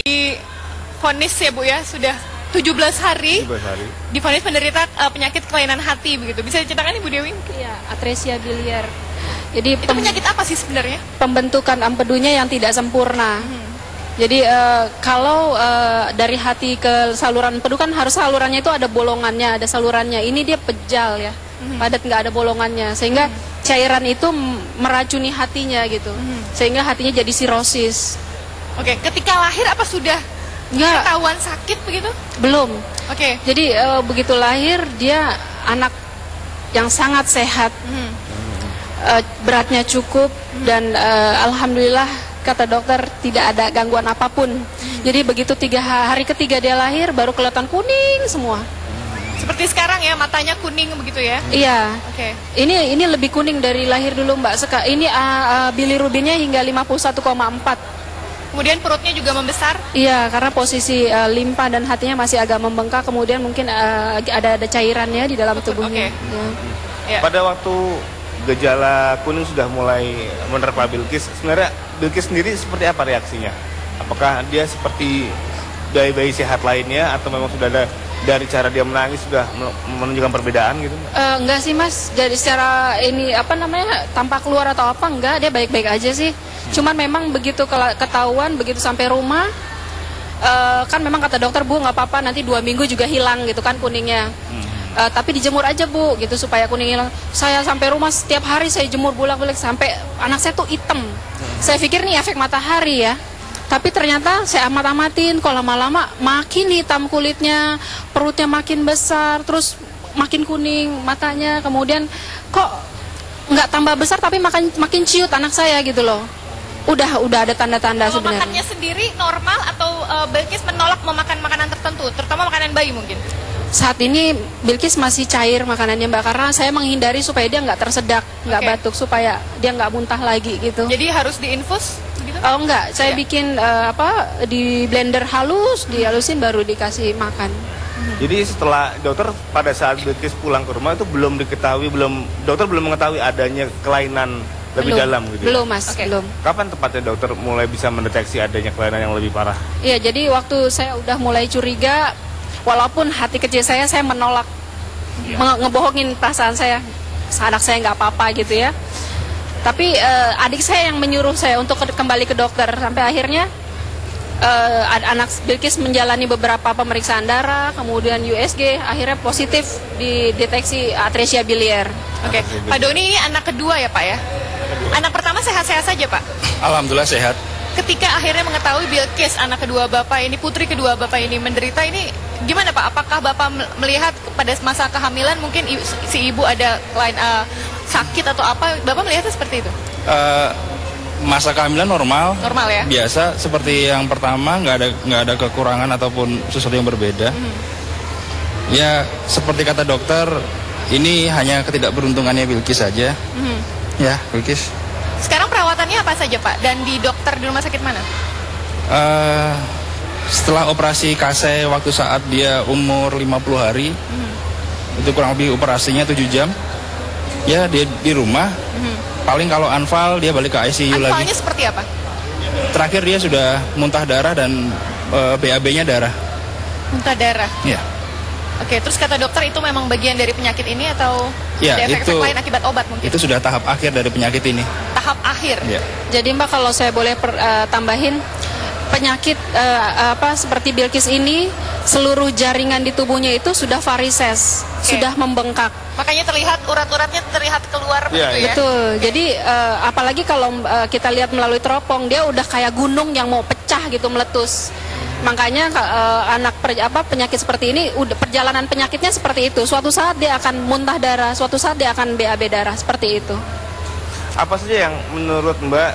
Divonis ya Bu ya, sudah 17 hari, 17 hari. divonis menderita penyakit kelainan hati begitu. Bisa diceritakan Ibu Dewi? Iya, atresia biliar. Jadi Itu penyakit apa sih sebenarnya? pembentukan empedunya yang tidak sempurna. Jadi kalau dari hati ke saluran empedu kan harus salurannya itu ada bolongannya, ada salurannya. Ini dia pejal ya, padat, nggak ada bolongannya, sehingga cairan itu meracuni hatinya gitu, sehingga hatinya jadi sirosis. Oke, ketika lahir apa sudah Nggak, ketahuan sakit begitu? belum. Oke. Jadi begitu lahir dia anak yang sangat sehat, beratnya cukup, dan alhamdulillah kata dokter tidak ada gangguan apapun. Jadi begitu hari ketiga dia lahir baru kelihatan kuning semua. Seperti sekarang ya, matanya kuning begitu ya? Iya. Oke. Ini lebih kuning dari lahir dulu Mbak. Ini bilirubinnya hingga 51,4. Kemudian perutnya juga membesar? Iya, karena posisi limpa dan hatinya masih agak membengkak. Kemudian mungkin ada cairannya di dalam tubuhnya. Oke. Ya. Ya. Pada waktu gejala kuning sudah mulai menerpa Bilqis, sebenarnya Bilqis sendiri seperti apa reaksinya? Apakah dia seperti bayi-bayi sehat lainnya atau memang sudah ada dari cara dia menangis sudah menunjukkan perbedaan gitu? Enggak sih Mas, jadi secara ini tampak keluar atau apa enggak, dia baik-baik aja sih. Cuman memang begitu ketahuan, begitu sampai rumah, kan memang kata dokter Bu nggak apa-apa, nanti 2 minggu juga hilang gitu kan kuningnya. Tapi dijemur aja Bu gitu supaya kuning hilang. Saya sampai rumah setiap hari saya jemur bolak-balik sampai anak saya tuh hitam. Saya pikir nih efek matahari ya. Tapi ternyata saya amat-amatin, kok lama-lama makin hitam kulitnya, perutnya makin besar, terus makin kuning matanya, kemudian kok nggak tambah besar tapi makin ciut anak saya gitu loh. Udah ada tanda-tanda Kalau sebenarnya. makannya sendiri normal atau Bilqis menolak memakan makanan tertentu, terutama makanan bayi mungkin? Saat ini Bilqis masih cair makanannya Mbak, karena saya menghindari supaya dia nggak tersedak, nggak Oke. batuk, supaya dia nggak muntah lagi gitu. Jadi harus diinfus gitu? Oh enggak, saya Ya. bikin di blender halus, dihalusin baru dikasih makan. Jadi setelah dokter pada saat Bilqis pulang ke rumah itu dokter belum mengetahui adanya kelainan lebih dalam gitu. Belum Mas, Oke. belum. Kapan tepatnya dokter mulai bisa mendeteksi adanya kelainan yang lebih parah? Iya, jadi waktu saya udah mulai curiga, walaupun hati kecil saya menolak, ngebohongin perasaan saya, anak saya nggak apa-apa gitu ya. Tapi adik saya yang menyuruh saya untuk kembali ke dokter, sampai akhirnya anak Bilqis menjalani beberapa pemeriksaan darah, kemudian USG, akhirnya positif dideteksi atresia biliar. Oke, Pak Doni ini anak kedua ya Pak ya? Anak pertama sehat-sehat saja Pak? Alhamdulillah sehat. Ketika akhirnya mengetahui Bilqis anak kedua Bapak ini, putri kedua Bapak ini menderita ini, gimana Pak? Apakah Bapak melihat pada masa kehamilan mungkin si ibu ada sakit atau apa? Bapak melihatnya seperti itu? Masa kehamilan normal. Normal ya? Biasa seperti yang pertama, nggak ada kekurangan ataupun sesuatu yang berbeda. Ya seperti kata dokter, ini hanya ketidakberuntungannya Bilqis saja. Ya Bilqis. Sekarang perawatannya apa saja Pak? Dan di dokter di rumah sakit mana? Setelah operasi KC waktu saat dia umur 50 hari, itu kurang lebih operasinya 7 jam. Ya dia di rumah. Paling kalau anfal dia balik ke ICU lagi. Anfalnya seperti apa? Terakhir dia sudah muntah darah dan BAB-nya darah. Muntah darah. Ya. Oke, terus kata dokter itu memang bagian dari penyakit ini atau Ya, ada efek-efek itu- lain akibat obat mungkin? Itu sudah tahap akhir dari penyakit ini. Tahap akhir. Ya. Jadi Mbak, kalau saya boleh tambahin, penyakit seperti Bilqis ini, seluruh jaringan di tubuhnya itu sudah varises, sudah membengkak. Makanya terlihat urat-uratnya terlihat keluar begitu ya? Betul. Jadi apalagi kalau kita lihat melalui teropong, dia udah kayak gunung yang mau pecah gitu, meletus. Makanya penyakit seperti ini, perjalanan penyakitnya seperti itu. Suatu saat dia akan muntah darah, suatu saat dia akan BAB darah, seperti itu. Apa saja yang menurut Mbak